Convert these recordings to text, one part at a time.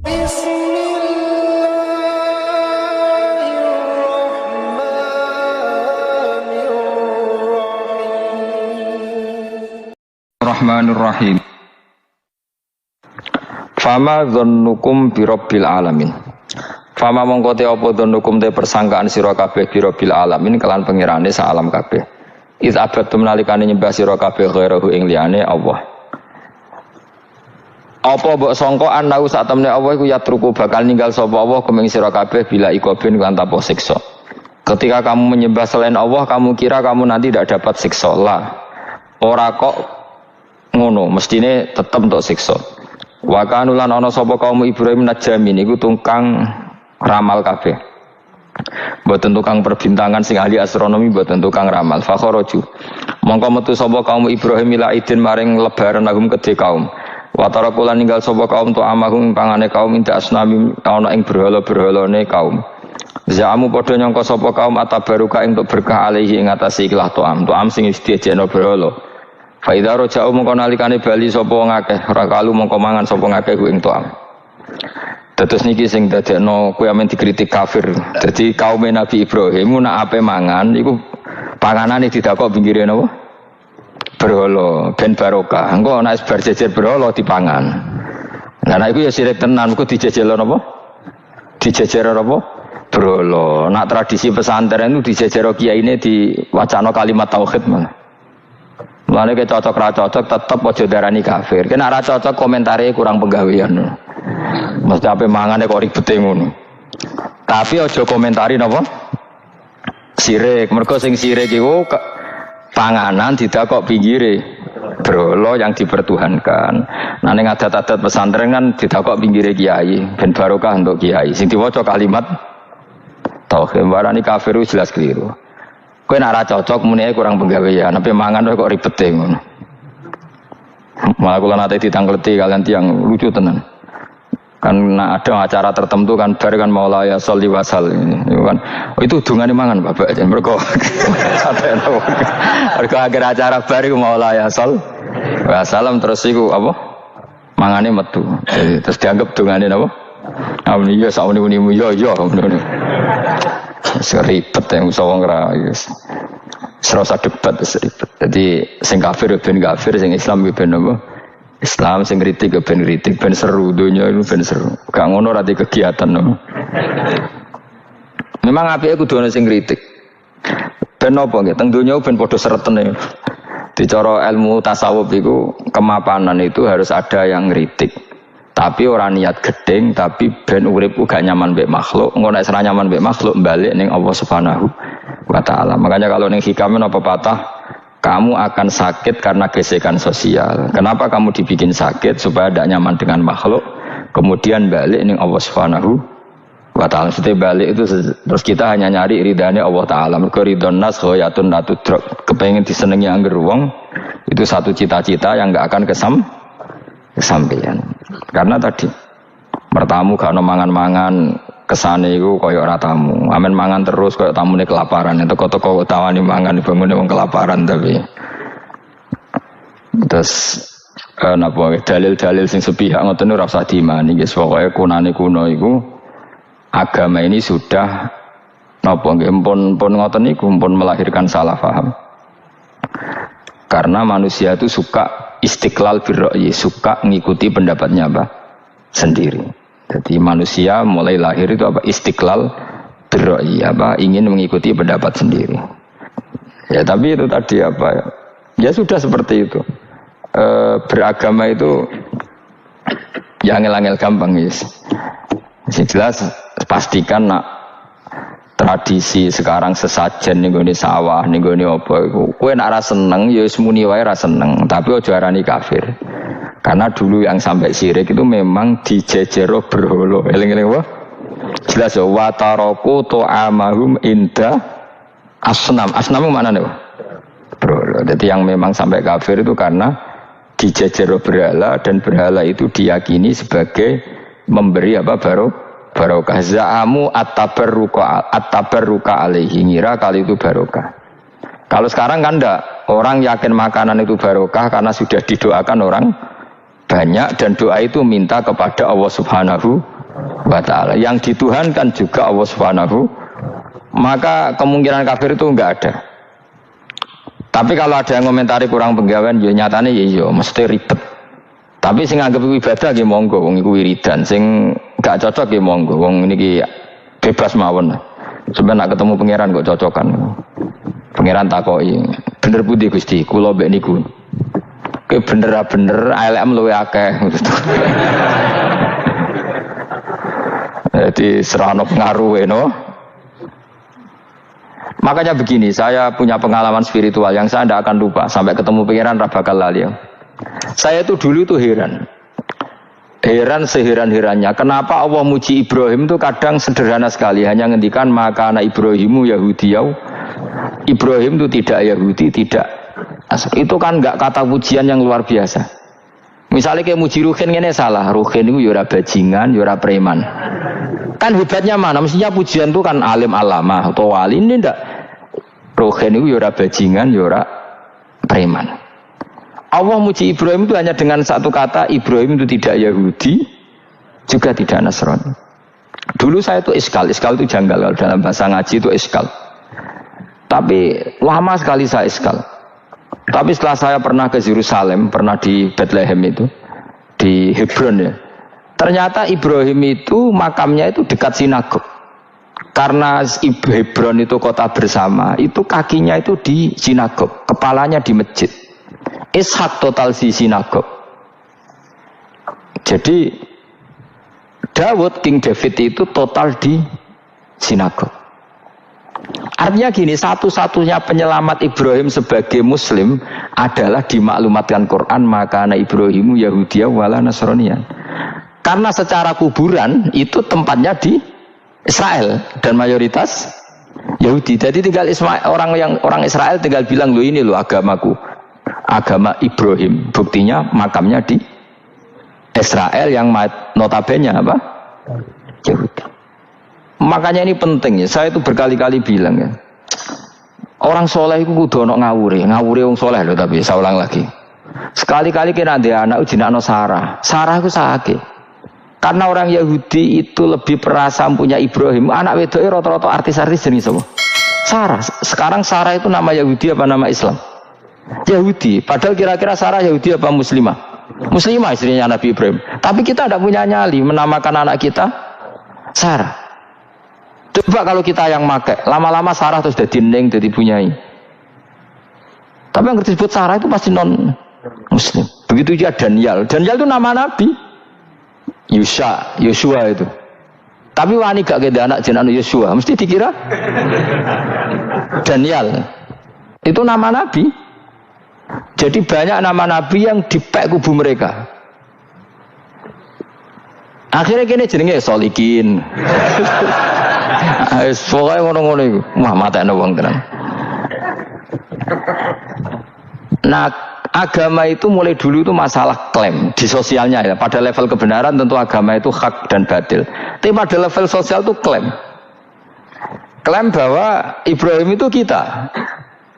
Bismillahirrahmanirrahim. Fama dzannukum birabbil alamin. Fama mongko te apa dzannukum te persangkaan sira kabeh birabbil alamin kelan pengirane sak alam kabeh. Iz abadtum nalikane nyembah sira kabeh ghairahu ing liyane Allah. Apa mbok sangka anau sak temne Allah iku yatruku bakal ninggal sapa Allah kuming sira kabeh bila ikobin kan tanpa siksa. Ketika kamu menyembah selain Allah, kamu kira kamu nanti tidak dapat siksa. Lah. Ora kok ngono, mestine tetep untuk siksa. Wa kanulan ana sapa kaum Ibrahim najamin iku tukang ramal kabeh. Mboten tukang perbintangan sing ahli astronomi, mboten tukang ramal. Fa kharaju. Mongko metu sapa kaum Ibrahim ila idin maring lebaran agum kedhe kaum. Wa tarakulan ninggal sapa kaum tu amahum pangane kaum inda asnami ana ing berhala-berhalane kaum. Zaamu padha nyangka sapa kaum atabaruka ing untuk berkah alaihi ing atase ikhlas to'am sing disediakno berhala. Faidha roja'u mongko nalikane bali sapa wong akeh ora kalu mongko mangan sapa ngakeh ing to'am. Dados niki sing dadekno kowe amen dikritik kafir. Dadi kaum Nabi Ibrahim nak ape mangan iku panganane didakok pinggire napa? Berhala ben barokah. Engko nek bar jejer berhala dipangan. Lah nek iku ya sirik tenan iku dijejelo napa? Dijejero napa? Berhala. Nak tradisi pesantren itu dijejero kiyaine diwacana kalimat tauhid malah. Mulane ke cocok ra cocok tetep aja darani kafir. Kena ra cocok komentare kurang penggawean. Mesti ape mangane kok ribete ngono. Tapi aja komentari napa? Sirik. Mergo sing sirik iku panganan didakok pinggire berhala yang dipertuhankan. Nah ning adat-adat pesantren kan didakok pinggire kiai ben barokah untuk kiai. Sing diwaca kalimat tauhid warani kafir jelas keliru. Kowe nek ora cocok muni kurang penggawean, tapi mangan kok ribete ngono. Malah kula nate ditangkleti kalian tiang lucu tenan. Kan ada acara tertentu kan bar kan maulaya sholli wasal itu kan. Oh, itu dungane mangan Bapak jan mergo. Mergo akhir acara bar iku maulaya shol. Wassalam terus iku apa? Mangane metu. Terus dianggap dungane napa? Amun iya sak muni-muni yo ngono. Seribet yang usah wong ra wis. Serasa debat seribet. Jadi sing kafir ben kafir, sing Islam ben apa? Islam sing kritik ben kritik, ben seru donya itu ben seru. Gak ngono ra kegiatan no. Memang apike kudu ana sing kritik. Ben apa nggih? Teng donya ben padha seretene. Dicara ilmu tasawuf iku kemapanan itu harus ada yang kritik. Tapi orang niat gedeng, tapi ben urip gak nyaman mbek makhluk, engko nek ora nyaman mbek makhluk balik ning Allah Subhanahu wa taala. Makanya kalau ning hikam apa patah, kamu akan sakit karena gesekan sosial. Kenapa kamu dibikin sakit supaya tidak nyaman dengan makhluk, kemudian balik ning Allah Subhanahu wa taala. Setelah balik itu terus kita hanya nyari ridane Allah taala. Mergo ridon nas ghayatun la tudrak. Kepengin disenengi angger wong, itu satu cita-cita yang enggak akan kesampaian. Karena tadi bertamu gak ono mangan-mangan kesane iku koyo ora tamu. Amen mangan terus koyo tamune kelaparan. Teko-teko tawani mangan bangune wong kelaparan tapi. Terus napa dalil-dalil sing sepihak ngoten ora usah diimani guys. Pokoke kunane kuno iku agama ini sudah napa nggih pun ngoten niku pun melahirkan salah paham. Karena manusia itu suka istiqlal birra'yi, suka ngikuti pendapatnya apa? Sendiri. Jadi manusia mulai lahir itu apa? Istiqlal birra'yi, apa? Ingin mengikuti pendapat sendiri. Ya tapi itu tadi apa ya? Ya sudah seperti itu. Beragama itu ya angel-angel gampang guys. Jelas pastikan nak tradisi sekarang sesajen ning gone sawah ning gone apa iku kowe nek ora seneng ya wis muni wae ora seneng tapi aja arani kafir karena dulu yang sampai syirik itu memang dijejero berhala eling-eling apa jelas ya wa taraku ta'amahum inda asnam mana nih berhala. Jadi yang memang sampai kafir itu karena dijejero berhala dan berhala itu diyakini sebagai memberi apa barokah. Za'amu at-tabarruka alaihi, ngira kali itu barokah. Kalau sekarang kan enggak, orang yakin makanan itu barokah karena sudah didoakan orang banyak dan doa itu minta kepada Allah Subhanahu wa ta'ala. Yang dituhankan juga Allah Subhanahu. Maka kemungkinan kafir itu enggak ada. Tapi kalau ada yang komentari kurang penggawean, ya nyatane ya iya, mesti ribet. Tapi sing anggap ibadah nggih monggo, wong iku wiridan. Sing gak cocok nggih monggo, wong niki bebas mawon. Sampeyan nak ketemu pangeran kok cocokan. Pangeran takoki, bener pundi Gusti? Kula mbek niku. Ki bener-bener ALM luwe akeh. Jadi serana pengaruh no. Makanya begini, saya punya pengalaman spiritual yang saya tidak akan lupa sampai ketemu pangeran ra bakal lali. Saya itu dulu tuh heran seheran-herannya. Kenapa Allah muji Ibrahim itu kadang sederhana sekali, hanya ngendikan maka anak Ibrahimu Yahudiyau. Ibrahim itu tidak Yahudi, tidak. Itu kan nggak kata pujian yang luar biasa. Misalnya kayak muji Ruhin ini salah, Ruhin itu yura bajingan, yura preman. Kan hebatnya mana? Mestinya pujian itu kan alim alama atau wali, ini ndak. Ruhin itu yura bajingan, yura preman. Allah muji Ibrahim itu hanya dengan satu kata, Ibrahim itu tidak Yahudi, juga tidak Nasrani. Dulu saya itu iskal itu janggal, kalau dalam bahasa ngaji itu iskal. Tapi lama sekali saya iskal. Tapi setelah saya pernah ke Yerusalem, pernah di Bethlehem itu, di Hebron ya. Ternyata Ibrahim itu makamnya itu dekat sinagog. Karena Hebron itu kota bersama, itu kakinya itu di sinagog, kepalanya di masjid. Ishak total di sinagog. Jadi King David itu total di sinagog. Artinya gini, satu-satunya penyelamat Ibrahim sebagai Muslim adalah dimaklumatkan Quran maka anak Ibrahimu Yahudiyah wala Nasraniyan. Karena secara kuburan itu tempatnya di Israel dan mayoritas Yahudi. Jadi tinggal orang Israel tinggal bilang lo ini lo agamaku, agama Ibrahim. Buktinya makamnya di Israel yang notabene apa? Yahudi. Makanya ini penting ya. Saya itu berkali-kali bilang ya. Orang soleh itu kudu ono ngawure wong soleh loh, tapi saya ulang lagi. Sekali-kali kena dia anak jinakno Sarah itu sakit. Karena orang Yahudi itu lebih perasa punya Ibrahim. Anak wedoknya rata-rata artis-artis jenis apa? Sarah. Sekarang Sarah itu nama Yahudi apa nama Islam? Yahudi. Padahal kira-kira Sarah Yahudi apa Muslimah? Muslimah istrinya Nabi Ibrahim. Tapi kita tidak punya nyali menamakan anak kita Sarah. Coba kalau kita yang pakai, lama-lama Sarah terus jadi neng, jadi punyai. Tapi yang disebut Sarah itu pasti non Muslim. Begitu juga Daniel. Daniel itu nama Nabi. Yosua itu. Tapi wani gak ada anak jenenge Yosua, mesti dikira Daniel. Itu nama Nabi. Jadi banyak nama Nabi yang dipek kubu mereka. Akhirnya kini jenenge Solikin. Pokoknya ngono-ngono itu. Wah matekno wong tenan. Nah, agama itu mulai dulu itu masalah klaim di sosialnya ya. Pada level kebenaran tentu agama itu hak dan batil. Tapi pada level sosial itu klaim. Klaim bahwa Ibrahim itu kita.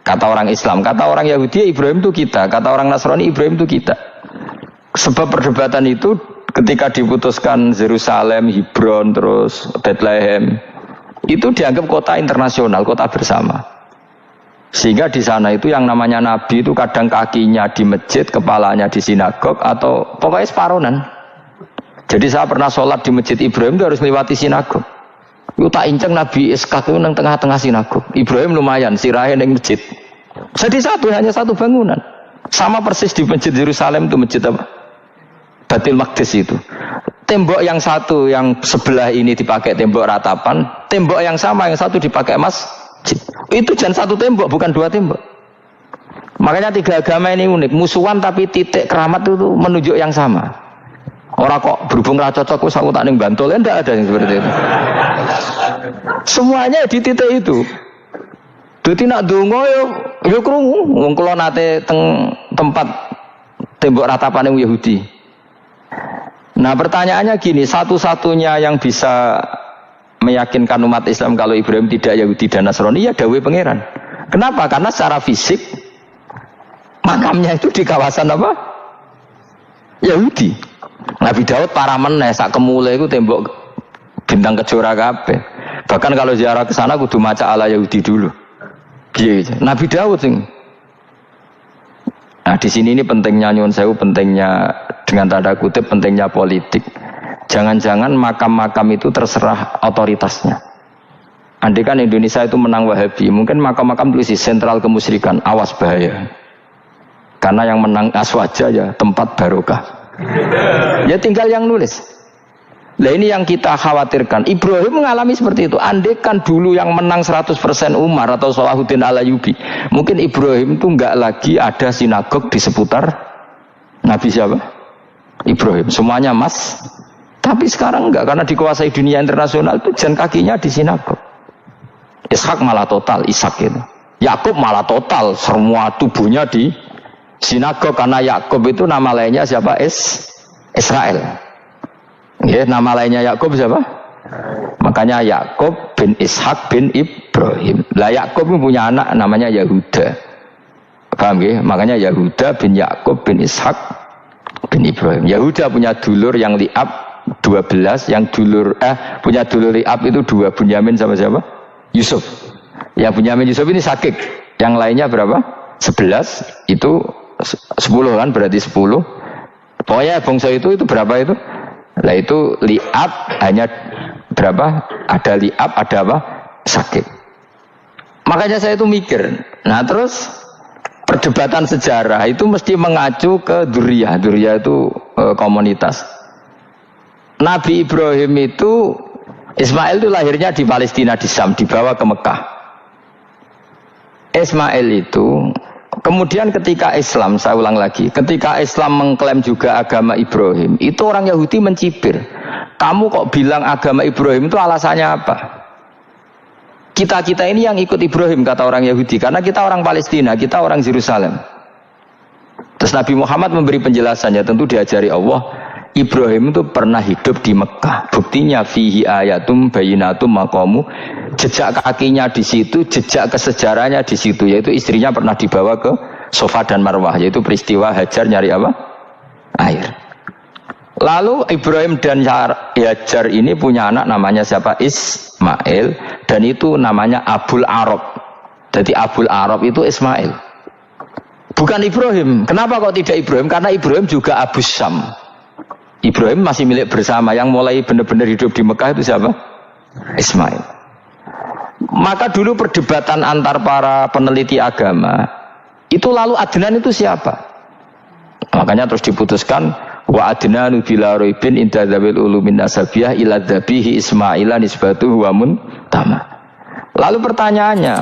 Kata orang Islam, kata orang Yahudi Ibrahim itu kita, kata orang Nasrani Ibrahim itu kita. Sebab perdebatan itu ketika diputuskan Yerusalem, Hebron, terus Bethlehem, itu dianggap kota internasional, kota bersama. Sehingga di sana itu yang namanya Nabi itu kadang kakinya di masjid, kepalanya di sinagog, atau pokoknya separonan. Jadi saya pernah sholat di masjid Ibrahim itu harus melewati sinagog. Itu tak inceng Nabi Ishak itu nang tengah-tengah sinagog. Ibrahim lumayan, sirahe nang masjid. Jadi hanya satu bangunan. Sama persis di masjid Yerusalem itu masjid apa? Baitul Maqdis itu. Tembok yang satu yang sebelah ini dipakai tembok ratapan, tembok yang sama yang satu dipakai masjid. Itu jangan satu tembok, bukan dua tembok. Makanya tiga agama ini unik, musuhan tapi titik keramat itu menunjuk yang sama. Orang kok berhubung ra cocok wis aku tak ning Bantul, enggak ada yang seperti itu. Semuanya di titik itu. Dadi nak donga yo krungu wong kula nate teng tempat tembok ratapane Yahudi. Nah pertanyaannya gini, satu-satunya yang bisa meyakinkan umat Islam kalau Ibrahim tidak Yahudi dan Nasrani ya dawuh pangeran. Kenapa? Karena secara fisik makamnya itu di kawasan apa? Yahudi. Nabi Daud para meneh sak kemule iku tembok bintang kejora kabeh. Bahkan kalau ziarah ke sana kudu maca ala Yahudi dulu. Piye Nabi Daud sing. Nah, di sini ini pentingnya nyuwun sewu, pentingnya dengan tanda kutip pentingnya politik. Jangan-jangan makam-makam itu terserah otoritasnya. Andai kan Indonesia itu menang Wahabi, mungkin makam-makam itu isi sentral kemusyrikan, awas bahaya. Karena yang menang Aswaja ya tempat barokah. Ya tinggal yang nulis. Nah ini yang kita khawatirkan. Ibrahim mengalami seperti itu. Andai kan dulu yang menang 100% Umar atau Salahuddin Al-Ayyubi, mungkin Ibrahim itu enggak lagi ada sinagog di seputar Nabi siapa? Ibrahim. Semuanya emas. Tapi sekarang enggak, karena dikuasai dunia internasional itu jalan kakinya di sinagog. Ishak malah total, Ishak itu. Yakub malah total, semua tubuhnya di sinagog, karena Yakub itu nama lainnya siapa? Israel. Ya, nama lainnya Yakub siapa? Makanya Yakub bin Ishak bin Ibrahim. Lah Yakub punya anak namanya Yahuda. Paham ya? Makanya Yahuda bin Yakub bin Ishak bin Ibrahim. Yahuda punya dulur yang liab 12, yang punya dulur liab itu 2, Bunyamin sama siapa? Yusuf. Ya Bunyamin Yusuf ini sakit. Yang lainnya berapa? 11. Itu 10 kan, berarti 10. Pokoknya bangsa itu berapa itu? Lah itu liab hanya berapa? Ada liab, ada apa? Sakit. Makanya saya itu mikir. Nah terus perdebatan sejarah itu mesti mengacu ke Duriyah. Duriyah itu komunitas. Nabi Ibrahim itu, Ismail itu lahirnya di Palestina, di Syam, dibawa ke Mekah. Ismail itu kemudian ketika Islam, saya ulang lagi, ketika Islam mengklaim juga agama Ibrahim, itu orang Yahudi mencibir. Kamu kok bilang agama Ibrahim itu alasannya apa? Kita ini yang ikut Ibrahim, kata orang Yahudi, karena kita orang Palestina, kita orang Yerusalem. Terus Nabi Muhammad memberi penjelasannya, tentu diajari Allah. Ibrahim itu pernah hidup di Mekah. Buktinya fihi ayatum bayinatum maqamu. Jejak kakinya di situ, jejak kesejarahnya di situ, yaitu istrinya pernah dibawa ke Safa dan Marwah, yaitu peristiwa Hajar nyari apa? Air. Lalu Ibrahim dan Hajar ini punya anak namanya siapa? Ismail, dan itu namanya Abul Arab. Jadi Abul Arab itu Ismail. Bukan Ibrahim. Kenapa kok tidak Ibrahim? Karena Ibrahim juga Abu Syam. Ibrahim masih milik bersama. Yang mulai benar-benar hidup di Mekah itu siapa? Ismail. Maka dulu perdebatan antar para peneliti agama itu, lalu Adnan itu siapa? Makanya terus diputuskan wa adnanu bila raibin inda dzawil ulumin nasabiyah ila dzabihi Ismaila nisbatuhu wa muntama. Lalu pertanyaannya,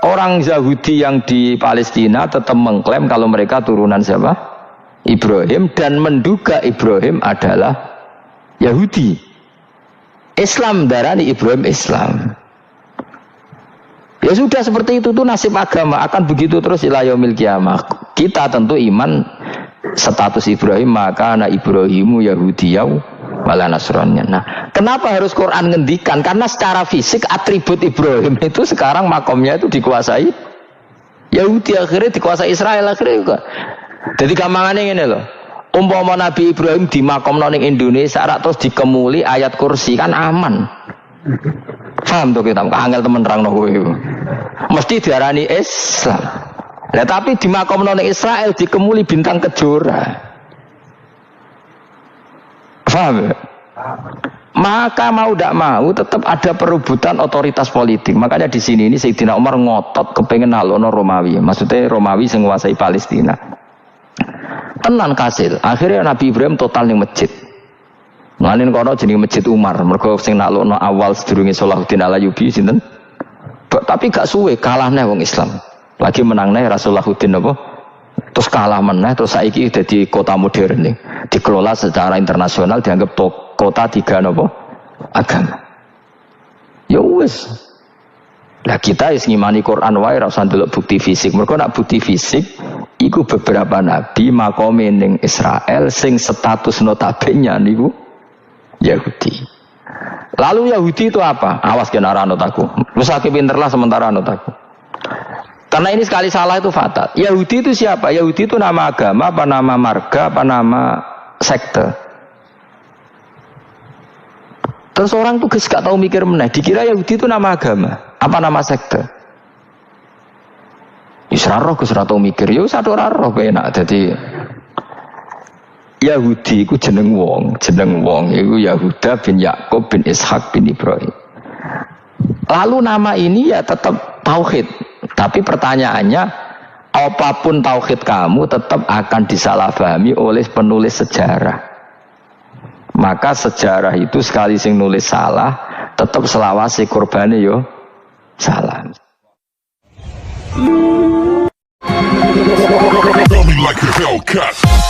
orang Yahudi yang di Palestina tetap mengklaim kalau mereka turunan siapa? Ibrahim, dan menduga Ibrahim adalah Yahudi. Islam darani Ibrahim Islam. Ya sudah seperti itu tuh nasib agama, akan begitu terus ila yaumil qiyamah. Kita tentu iman status Ibrahim, maka anak Ibrahimu Yahudiyau wala Nasraniyah. Nah, kenapa harus Quran ngendikan? Karena secara fisik atribut Ibrahim itu sekarang makomnya itu dikuasai Yahudi, akhirnya dikuasai Israel akhirnya juga. Jadi gampangannya ini loh, umpama Nabi Ibrahim di makom ning Indonesia terus dikemuli ayat kursi kan aman. Paham tuh kita, angel temen terang kowe. Mesti diarani Islam. Nah, tapi di makom ning Israel dikemuli bintang kejora. Paham ya? Maka mau tidak mau tetap ada perebutan otoritas politik. Makanya di sini ini Sayyidina Umar ngotot kepengen nalono Romawi. Maksudnya Romawi yang menguasai Palestina. Tenan kasil. Akhirnya Nabi Ibrahim total ning masjid. Ngalin kono jenenge Masjid Umar. Mergo sing naklukno awal sedurunge Salahuddin Al-Ayyubi sinten? Tapi gak suwe kalah neh wong Islam. Lagi menang neh Rasulullahuddin apa? Terus kalah meneh, terus saiki dadi kota modern nih. Dikelola secara internasional, dianggap kota tiga apa? Agama. Ya wis. Lah kita wis ngimani Quran wae ora usah ndelok bukti fisik. Mergo nek bukti fisik iku beberapa nabi makome ning Israel sing status notabene niku Yahudi. Lalu Yahudi itu apa? Awas kena anut aku. Wis akeh pinterlah sementara anut aku. Karena ini sekali salah itu fatal. Yahudi itu siapa? Yahudi itu nama agama, apa nama marga, apa nama sekte? Terus orang tuh gak tahu mikir meneh, dikira Yahudi itu nama agama, apa nama sekte. Israroh Gus tahu mikir, yo satu roh enak. Jadi Yahudi iku jeneng wong iku Yahuda bin Yakub bin Ishak bin Ibrahim. Lalu nama ini ya tetap tauhid, tapi pertanyaannya apapun tauhid kamu tetap akan disalahpahami oleh penulis sejarah. Maka sejarah itu sekali sing nulis salah, tetap selawase korbane yo salah. Like a Hellcat.